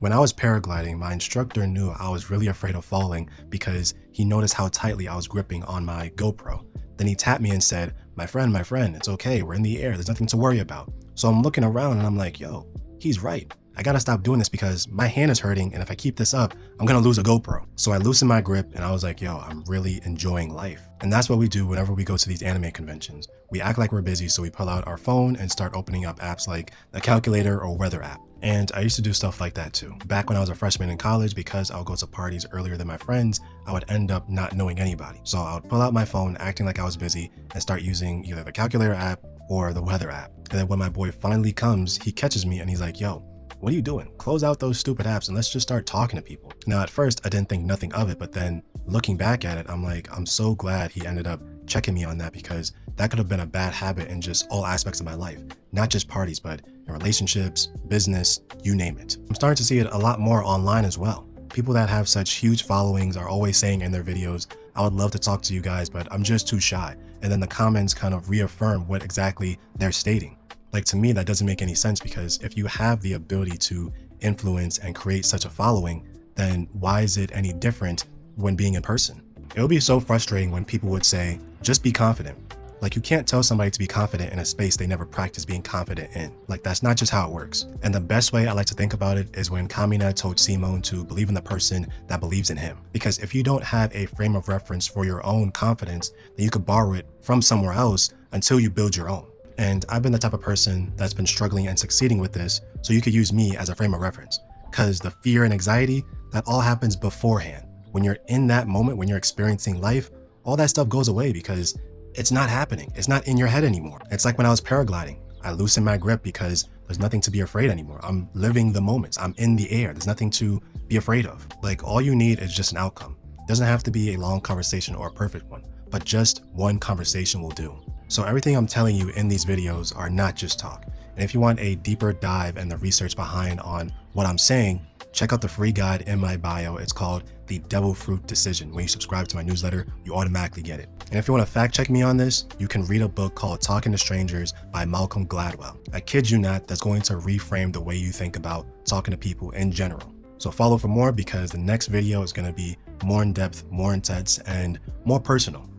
When I was paragliding, my instructor knew I was really afraid of falling because he noticed how tightly I was gripping on my GoPro. Then he tapped me and said, my friend, it's okay. We're in the air. There's nothing to worry about. So I'm looking around and I'm like, yo, he's right. I gotta stop doing this because my hand is hurting, and if I keep this up, I'm gonna lose a GoPro. So I loosened my grip and I was like, yo, I'm really enjoying life. And that's what we do whenever we go to these anime conventions. We act like we're busy, so we pull out our phone and start opening up apps like the calculator or weather app. And I used to do stuff like that too. Back when I was a freshman in college, because I would go to parties earlier than my friends, I would end up not knowing anybody. So I would pull out my phone, acting like I was busy, and start using either the calculator app or the weather app. And then when my boy finally comes, he catches me and he's like, yo, what are you doing? Close out those stupid apps and let's just start talking to people. Now, at first, I didn't think nothing of it, but then looking back at it, I'm like, I'm so glad he ended up checking me on that, because that could have been a bad habit in just all aspects of my life, not just parties, but in relationships, business, you name it. I'm starting to see it a lot more online as well. People that have such huge followings are always saying in their videos, I would love to talk to you guys, but I'm just too shy. And then the comments kind of reaffirm what exactly they're stating. Like, to me, that doesn't make any sense, because if you have the ability to influence and create such a following, then why is it any different when being in person? It would be so frustrating when people would say, just be confident. Like, you can't tell somebody to be confident in a space they never practiced being confident in. Like, that's not just how it works. And the best way I like to think about it is when Kamina told Simone to believe in the person that believes in him. Because if you don't have a frame of reference for your own confidence, then you could borrow it from somewhere else until you build your own. And I've been the type of person that's been struggling and succeeding with this, so you could use me as a frame of reference. Because the fear and anxiety, that all happens beforehand. When you're in that moment, when you're experiencing life, all that stuff goes away because it's not happening. It's not in your head anymore. It's like when I was paragliding. I loosened my grip because there's nothing to be afraid anymore. I'm living the moments. I'm in the air. There's nothing to be afraid of. Like, all you need is just an outcome. It doesn't have to be a long conversation or a perfect one, but just one conversation will do. So everything I'm telling you in these videos are not just talk. And if you want a deeper dive and the research behind on what I'm saying, check out the free guide in my bio. It's called The Devil Fruit Decision. When you subscribe to my newsletter, you automatically get it. And if you want to fact check me on this, you can read a book called Talking to Strangers by Malcolm Gladwell. I kid you not, that's going to reframe the way you think about talking to people in general. So follow for more, because the next video is going to be more in depth, more intense, and more personal.